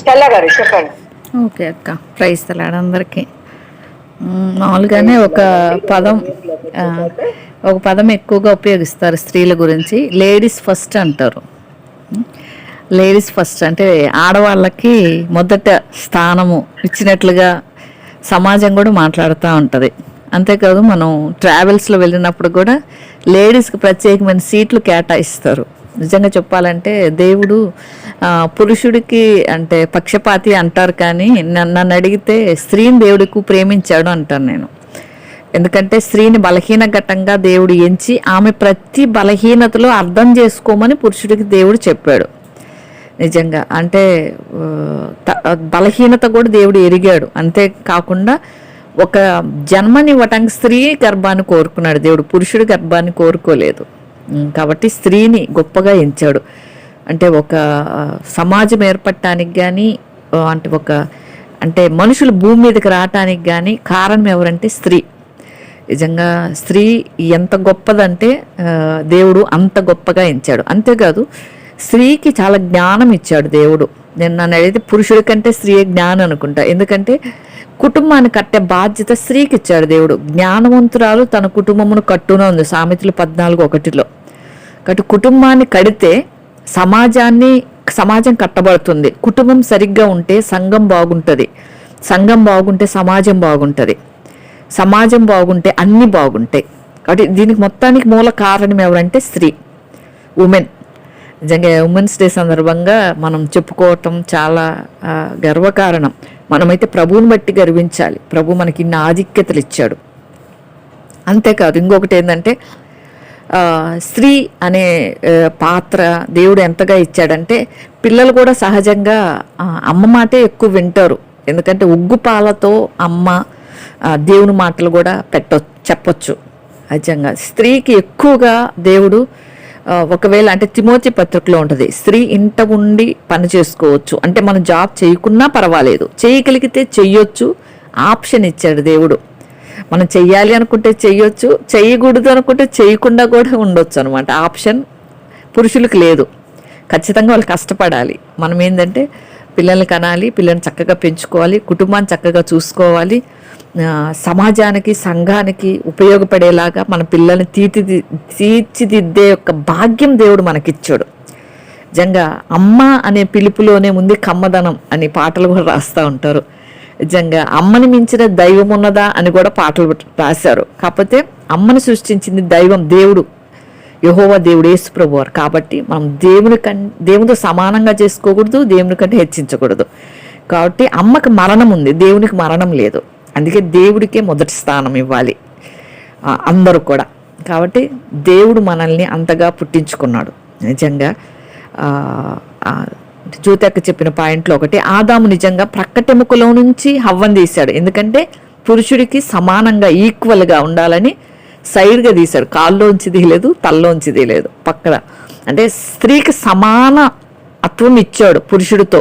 Stella గారు చెప్పండి. Okay అక్క, ప్రైజ్ తలాడు అందరికీ. మామూలుగానే పదం ఆ, ఒక పదం ఎక్కువగా ఉపయోగిస్తారు స్త్రీల గురించి, లేడీస్ ఫస్ట్ అంటారు. లేడీస్ ఫస్ట్ అంటే ఆడవాళ్ళకి మొదట స్థానము ఇచ్చినట్లుగా సమాజం కూడా మాట్లాడుతూ ఉంటుంది. అంతేకాదు మనం ట్రావెల్స్లో వెళ్ళినప్పుడు కూడా లేడీస్కి ప్రత్యేకమైన సీట్లు కేటాయిస్తారు. నిజంగా చెప్పాలంటే దేవుడు పురుషుడికి అంటే పక్షపాతి అంటారు, కానీ నన్ను అడిగితే స్త్రీని దేవుడికి ప్రేమించాడు అంటాను నేను. ఎందుకంటే స్త్రీని బలహీన ఘట్టంగా దేవుడు ఎంచి ఆమె ప్రతి బలహీనతలో అర్థం చేసుకోమని పురుషుడికి దేవుడు చెప్పాడు. నిజంగా అంటే బలహీనత కూడా దేవుడు ఎరిగాడు. అంతేకాకుండా ఒక జన్మనివ్వటానికి స్త్రీ గర్భాన్ని కోరుకున్నాడు దేవుడు, పురుషుడి గర్భాన్ని కోరుకోలేదు. కాబట్టి స్త్రీని గొప్పగా ఎంచాడు. అంటే ఒక సమాజం ఏర్పడటానికి కానీ అంటే మనుషులు భూమి మీదకి రావటానికి కానీ కారణం ఎవరంటే స్త్రీ. నిజంగా స్త్రీ ఎంత గొప్పదంటే దేవుడు అంత గొప్పగా ఎంచాడు. అంతేకాదు స్త్రీకి చాలా జ్ఞానం ఇచ్చాడు దేవుడు. నన్ను అడిగితే పురుషుడి కంటే స్త్రీయే జ్ఞానం అనుకుంటా. ఎందుకంటే కుటుంబాన్ని కట్టే బాధ్యత స్త్రీకి ఇచ్చాడు దేవుడు. జ్ఞానవంతురాలు తన కుటుంబమును కట్టున ఉంది సామెతలు 14:1. కాబట్టి కుటుంబాన్ని కడితే సమాజం కట్టబడుతుంది. కుటుంబం సరిగ్గా ఉంటే సంఘం బాగుంటుంది, సంఘం బాగుంటే సమాజం బాగుంటుంది, సమాజం బాగుంటే అన్నీ బాగుంటాయి. కాబట్టి దీనికి మొత్తానికి మూల కారణం ఎవరంటే స్త్రీ, ఉమెన్. నిజంగా ఉమెన్స్ డే సందర్భంగా మనం చెప్పుకోవటం చాలా గర్వకారణం. మనమైతే ప్రభువుని బట్టి గర్వించాలి. ప్రభు మనకి ఇన్ని ఆధిక్యతలు ఇచ్చాడు. అంతేకాదు ఇంకొకటి ఏంటంటే స్త్రీ అనే పాత్ర దేవుడు ఎంతగా ఇచ్చాడంటే పిల్లలు కూడా సహజంగా అమ్మ మాటే ఎక్కువ వింటారు. ఎందుకంటే ఉగ్గు పాలతో అమ్మ దేవుని మాటలు కూడా చెప్పొచ్చు. నిజంగా స్త్రీకి ఎక్కువగా దేవుడు ఒకవేళ అంటే తిమోతి పత్రికలో ఉంటుంది, స్త్రీ ఇంట ఉండి పని చేసుకోవచ్చు. అంటే మనం జాబ్ చేయకున్నా పర్వాలేదు, చేయగలిగితే చెయ్యొచ్చు. ఆప్షన్ ఇచ్చాడు దేవుడు. మనం చెయ్యాలి అనుకుంటే చెయ్యొచ్చు, చేయకూడదు అనుకుంటే చేయకుండా కూడా ఉండొచ్చు అనమాట. ఆప్షన్ పురుషులకు లేదు. ఖచ్చితంగా వాళ్ళు కష్టపడాలి. మనం ఏంటంటే పిల్లల్ని కనాలి, పిల్లల్ని చక్కగా పెంచుకోవాలి, కుటుంబాన్ని చక్కగా చూసుకోవాలి, సమాజానికి సంఘానికి ఉపయోగపడేలాగా మన పిల్లల్ని తీర్చిదిద్దే యొక్క భాగ్యం దేవుడు మనకిచ్చాడు. నిజంగా అమ్మ అనే పిలుపులోనే ముందు కమ్మదనం అని పాటలు కూడా రాస్తూ ఉంటారు. నిజంగా అమ్మని మించిన దైవం ఉన్నదా అని కూడా పాటలు రాశారు. కాకపోతే అమ్మని సృష్టించింది దైవం, దేవుడు, యెహోవా దేవుడు, యేసు ప్రభువారు. కాబట్టి మనం దేవునితో సమానంగా చేసుకోకూడదు, దేవుని కంటే హెచ్చించకూడదు. కాబట్టి అమ్మకి మరణం ఉంది, దేవునికి మరణం లేదు. అందుకే దేవుడికే మొదటి స్థానం ఇవ్వాలి అందరూ కూడా. కాబట్టి దేవుడు మనల్ని అంతగా పుట్టించుకున్నాడు. నిజంగా జ్యోతక్క చెప్పిన పాయింట్లో ఒకటి, ఆదాము నిజంగా ప్రక్కటెముకలో నుంచి హవ్వను తీశాడు. ఎందుకంటే పురుషుడికి సమానంగా ఈక్వల్గా ఉండాలని సైడ్గా తీశాడు. కాల్లోంచి తీయలేదు, తల్లోంచి తీయలేదు, పక్కన. అంటే స్త్రీకి సమాన అత్వం ఇచ్చాడు పురుషుడితో.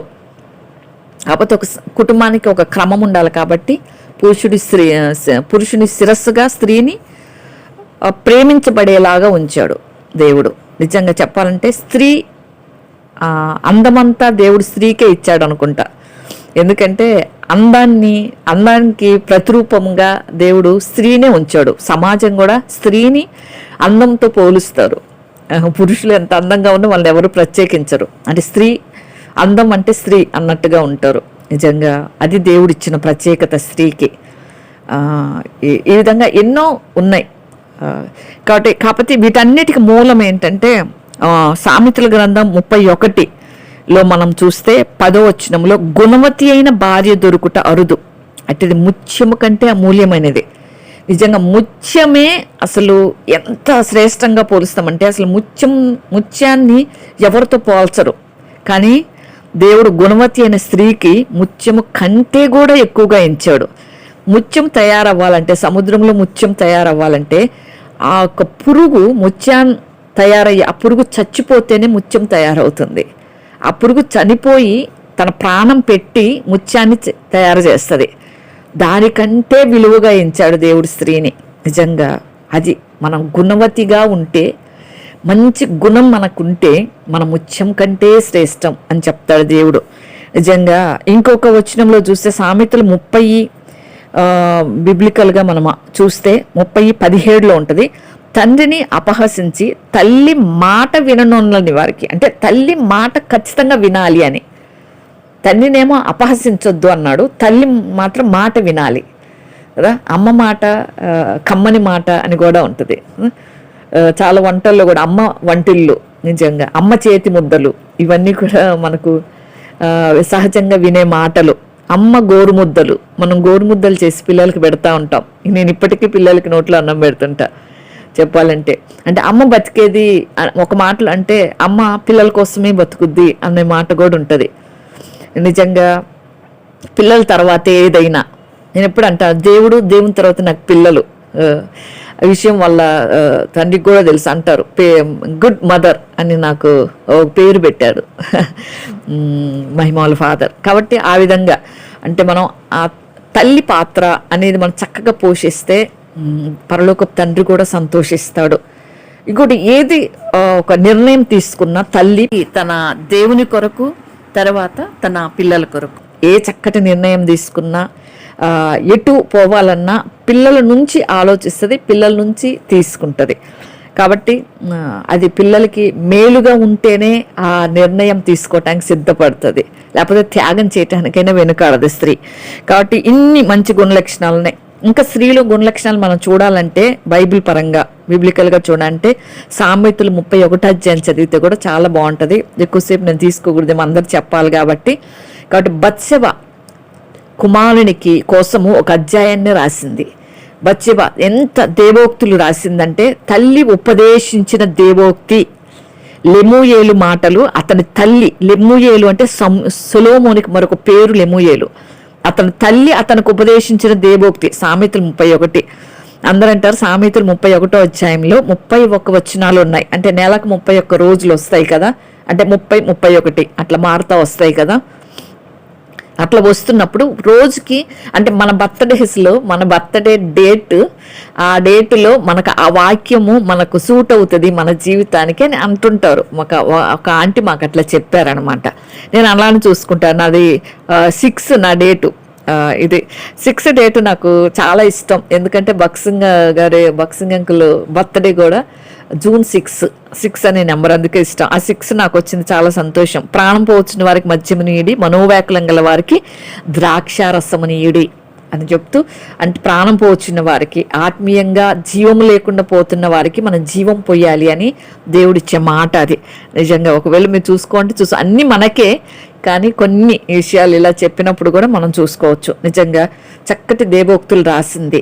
కాకపోతే ఒక కుటుంబానికి ఒక క్రమం ఉండాలి. కాబట్టి పురుషుని శిరస్సుగా స్త్రీని ప్రేమించబడేలాగా ఉంచాడు దేవుడు. నిజంగా చెప్పాలంటే స్త్రీ అందమంతా దేవుడు స్త్రీకే ఇచ్చాడు అనుకుంటా. ఎందుకంటే అందానికి ప్రతిరూపంగా దేవుడు స్త్రీనే ఉంచాడు. సమాజం కూడా స్త్రీని అందంతో పోలుస్తారు. పురుషులు ఎంత అందంగా ఉన్నా వాళ్ళని ఎవరు ప్రత్యేకించరు. అంటే స్త్రీ అందం అంటే స్త్రీ అన్నట్టుగా ఉంటారు. నిజంగా అది దేవుడిచ్చిన ప్రత్యేకత స్త్రీకి. ఈ విధంగా ఎన్నో ఉన్నాయి. కాకపోతే వీటన్నిటికి మూలం ఏంటంటే సామెతల గ్రంథం 31లో మనం చూస్తే 10వ వచనంలో గుణవతి అయిన భార్య దొరుకుట అరుదు. అంటే ఇది ముత్యము కంటే అమూల్యమైనది. నిజంగా ముత్యమే అసలు ఎంత శ్రేష్టంగా పోలుస్తామంటే అసలు ముత్యాన్ని ఎవరితో పోల్చరు. కానీ దేవుడు గుణవతి అయిన స్త్రీకి ముత్యము కంటే కూడా ఎక్కువగా ఎంచాడు. ముత్యం తయారవ్వాలంటే, సముద్రంలో ముత్యం తయారవ్వాలంటే ఆ యొక్క పురుగు ముత్యాన్ని తయారయ్యి ఆ పురుగు చచ్చిపోతేనే ముత్యం తయారవుతుంది. ఆ పురుగు చనిపోయి తన ప్రాణం పెట్టి ముత్యాన్ని తయారు చేస్తుంది. దానికంటే విలువగా ఎంచాడు దేవుడు స్త్రీని. నిజంగా అది మనం గుణవతిగా ఉంటే, మంచి గుణం మనకుంటే మన ముత్యం కంటే శ్రేష్టం అని చెప్తాడు దేవుడు. నిజంగా ఇంకొక వచనంలో చూస్తే సామెతలు 30 బిబ్లికల్గా మనం చూస్తే 30:17 ఉంటుంది. తండ్రిని అపహసించి తల్లి మాట విననొల్లని వారికి, అంటే తల్లి మాట ఖచ్చితంగా వినాలి అని. తండ్రినేమో అపహసించొద్దు అన్నాడు, తల్లి మాత్రం మాట వినాలి కదా. అమ్మ మాట కమ్మని మాట అని కూడా ఉంటుంది. చాలా వంటల్లో కూడా అమ్మ వంటిల్లు, నిజంగా అమ్మ చేతి ముద్దలు, ఇవన్నీ కూడా మనకు సహజంగా వినే మాటలు. అమ్మ గోరుముద్దలు, మనం గోరుముద్దలు చేసి పిల్లలకి పెడతా ఉంటాం. నేను ఇప్పటికీ పిల్లలకి నోట్లో అన్నం పెడుతుంటా చెప్పాలంటే. అంటే అమ్మ బతికేది ఒక మాటలు, అంటే అమ్మ పిల్లల కోసమే బతుకుద్ది అనే మాట కూడా ఉంటుంది. నిజంగా పిల్లల తర్వాత ఏదైనా, నేను ఎప్పుడు అంటా దేవుని తర్వాత నాకు పిల్లలు. విషయం వాళ్ళ తండ్రికి కూడా తెలుసు, అంటారు గుడ్ మదర్ అని నాకు ఒక పేరు పెట్టాడు మహిమాల ఫాదర్. కాబట్టి ఆ విధంగా అంటే మనం ఆ తల్లి పాత్ర అనేది మనం చక్కగా పోషిస్తే పరలోకపు తండ్రి కూడా సంతోషిస్తాడు. ఇంకోటి ఏది ఒక నిర్ణయం తీసుకున్న తల్లి తన దేవుని కొరకు, తర్వాత తన పిల్లల కొరకు ఏ చక్కటి నిర్ణయం తీసుకున్నా ఎటు పోవాలన్నా పిల్లల నుంచి ఆలోచిస్తుంది, పిల్లల నుంచి తీసుకుంటుంది. కాబట్టి అది పిల్లలకి మేలుగా ఉంటేనే ఆ నిర్ణయం తీసుకోవటానికి సిద్ధపడుతుంది, లేకపోతే త్యాగం చేయటానికైనా వెనుకాడదు స్త్రీ. కాబట్టి ఇన్ని మంచి గుణలక్షణాలనే. ఇంకా స్త్రీలో గుణలక్షణాలు మనం చూడాలంటే బైబిల్ పరంగా బిబ్లికల్గా చూడాలంటే సామెతలు 31 చదివితే కూడా చాలా బాగుంటుంది. ఎక్కువసేపు నేను తీసుకోకూడదు, అందరు చెప్పాలి కాబట్టి. బత్షెబ కుమారునికి కోసము ఒక అధ్యాయాన్ని రాసింది. బత్షెబ ఎంత దేవోక్తులు రాసిందంటే, తల్లి ఉపదేశించిన దేవోక్తి లెమూయేలు మాటలు. అతని తల్లి లెమూయేలు అంటే సొలొమోనుకి మరొక పేరు లెమూయేలు. అతని తల్లి అతనికి ఉపదేశించిన దేవోక్తి సామెతలు 31. అందరూ అంటారు సామెతలు 31వ అధ్యాయంలో 31 వచనాలు ఉన్నాయి. అంటే నెలకు 31 రోజులు వస్తాయి కదా, అంటే 30, 31 అట్లా మారుతా వస్తాయి కదా. అట్లా వస్తున్నప్పుడు రోజుకి, అంటే మన బర్త్డేస్లో మన బర్త్డే డేట్, ఆ డేట్లో మనకు ఆ వాక్యము మనకు సూట్ అవుతుంది మన జీవితానికి అని అంటుంటారు. ఒక ఆంటీ మాకు అట్లా చెప్పారనమాట. నేను అలానే చూసుకుంటాను. నాది 6 నా డేటు. ఇది 6 డేట్ నాకు చాలా ఇష్టం. ఎందుకంటే బక్సింగ్ అంకుల్ బర్త్డే కూడా జూన్ 6 అనే నెంబర్, అందుకే ఇష్టం. ఆ 6 నాకు వచ్చింది, చాలా సంతోషం. ప్రాణం పోవచ్చిన వారికి మద్యమునీయుడి, మనోవ్యాకులం గల వారికి ద్రాక్షారసమునీయుడి అని చెప్తూ, అంటే ప్రాణం పోవచ్చిన వారికి, ఆత్మీయంగా జీవం లేకుండా పోతున్న వారికి మనం జీవం పోయాలి అని దేవుడిచ్చే మాట అది. నిజంగా ఒకవేళ మీరు చూసుకోండి అన్నీ మనకే, కానీ కొన్ని విషయాలు ఇలా చెప్పినప్పుడు కూడా మనం చూసుకోవచ్చు. నిజంగా చక్కటి దేవోక్తులు రాసింది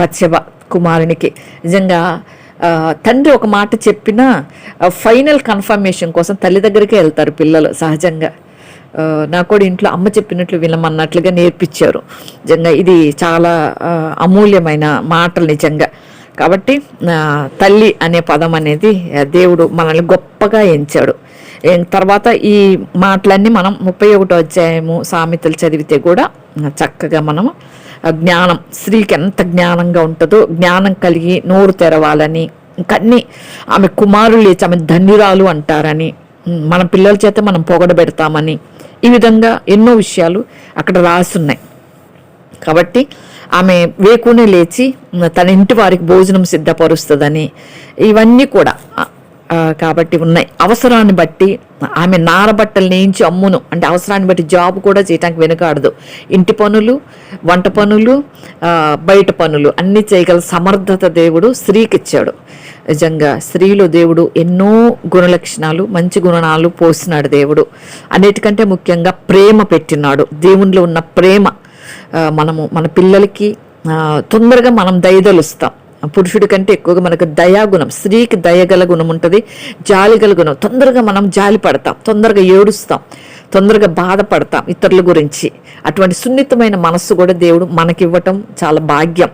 బత్షెబ కుమారునికి. నిజంగా తండ్రి ఒక మాట చెప్పినా ఫైనల్ కన్ఫర్మేషన్ కోసం తల్లి దగ్గరికే వెళ్తారు పిల్లలు సహజంగా. నాకు కూడా ఇంట్లో అమ్మ చెప్పినట్లు వినమన్నట్లుగా నేర్పించారు. నిజంగా ఇది చాలా అమూల్యమైన మాటలు నిజంగా. కాబట్టి తల్లి అనే పదం అనేది దేవుడు మనల్ని గొప్పగా ఎంచాడు. తర్వాత ఈ మాటలన్నీ మనం 31వ అధ్యాయము సామెతలు చదివితే కూడా చక్కగా మనము జ్ఞానం, స్త్రీకి ఎంత జ్ఞానంగా ఉంటుందో, జ్ఞానం కలిగి నోరు తెరవాలని, ఇంకన్నీ ఆమె కుమారులు లేచి ఆమె ధన్యురాలు అంటారని, మన పిల్లల చేత మనం పొగడబెడతామని, ఈ విధంగా ఎన్నో విషయాలు అక్కడ రాసున్నాయి. కాబట్టి ఆమె వేకునే లేచి తన ఇంటి వారికి భోజనం సిద్ధపరుస్తుందని, ఇవన్నీ కూడా కాబట్టి ఉన్నాయి. అవసరాన్ని బట్టి ఆమె నారబట్టలు నేయించి అమ్మును, అంటే అవసరాన్ని బట్టి జాబ్ కూడా చేయడానికి వెనుకాడదు. ఇంటి పనులు, వంట పనులు, బయట పనులు అన్నీ చేయగల సమర్థత దేవుడు స్త్రీకి ఇచ్చాడు. నిజంగా స్త్రీలో దేవుడు ఎన్నో గుణలక్షణాలు, మంచి గుణాలు పోసినాడు దేవుడు. అన్నిటికంటే ముఖ్యంగా ప్రేమ పెట్టినాడు. దేవునిలో ఉన్న ప్రేమ మనము మన పిల్లలకి తొందరగా మనం దయదలుస్తాం. పురుషుడి కంటే ఎక్కువగా మనకు దయాగుణం, స్త్రీకి దయగల గుణం ఉంటుంది, జాలిగల గుణం. తొందరగా మనం జాలి పడతాం, తొందరగా ఏడుస్తాం, తొందరగా బాధపడతాం ఇతరుల గురించి. అటువంటి సున్నితమైన మనస్సు కూడా దేవుడు మనకివ్వటం చాలా భాగ్యం.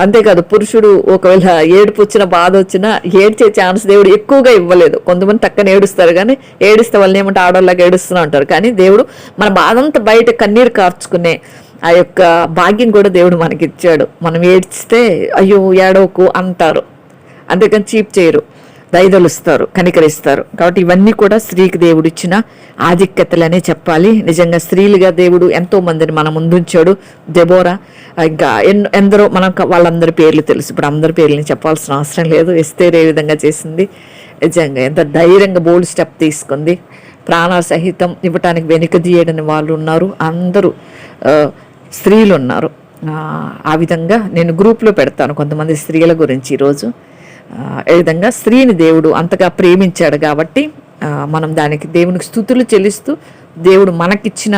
అంతేకాదు, పురుషుడు ఒకవేళ ఏడుపు వచ్చినా బాధ వచ్చినా ఏడ్చే ఛాన్స్ దేవుడు ఎక్కువగా ఇవ్వలేదు. కొంతమంది తక్కన ఏడుస్తారు, కానీ ఏడిస్తే వాళ్ళని ఏమంటే ఆడవాళ్ళగా ఏడుస్తూనే ఉంటారు. కానీ దేవుడు మన బాధంతా బయట కన్నీరు కార్చుకునే ఆ యొక్క భాగ్యం కూడా దేవుడు మనకి ఇచ్చాడు. మనం ఏడ్చితే అయ్యో ఏడవకు అంటారు, అంతేకాని చీప్ చేయరు. దయదలుస్తారు, కనికరిస్తారు. కాబట్టి ఇవన్నీ కూడా స్త్రీకి దేవుడు ఇచ్చిన ఆధిక్యతలనే చెప్పాలి. నిజంగా స్త్రీలుగా దేవుడు ఎంతో మందిని మన ముందుంచాడు. దెబోరా, ఇంకా ఎందరో మనకు వాళ్ళందరి పేర్లు తెలుసు. ఇప్పుడు అందరి పేర్లని చెప్పాల్సిన అవసరం లేదు. ఎస్తేర్ ఏ విధంగా చేసింది, నిజంగా ఎంత ధైర్యంగా బోల్డ్ స్టెప్ తీసుకుంది. ప్రాణ సహితం ఇవ్వటానికి వెనుకదీయడని వాళ్ళు ఉన్నారు, అందరూ స్త్రీలు ఉన్నారు. ఆ విధంగా నేను గ్రూప్లో పెడతాను కొంతమంది స్త్రీల గురించి ఈరోజు. ఏ విధంగా స్త్రీని దేవుడు అంతగా ప్రేమించాడు కాబట్టి మనం దానికి దేవునికి స్తుతులు చెల్లిస్తూ, దేవుడు మనకిచ్చిన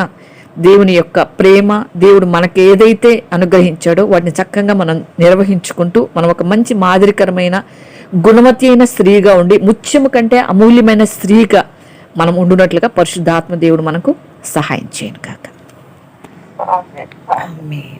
దేవుని యొక్క ప్రేమ, దేవుడు మనకి ఏదైతే అనుగ్రహించాడో వాటిని చక్కగా మనం నిర్వహించుకుంటూ మనం ఒక మంచి మాదిరికరమైన గుణవతి అయిన స్త్రీగా ఉండి, ముత్యము కంటే అమూల్యమైన స్త్రీగా మనం ఉండునట్లుగా పరిశుద్ధాత్మ దేవుడు మనకు సహాయం చేయను కాక. ఆమేన్.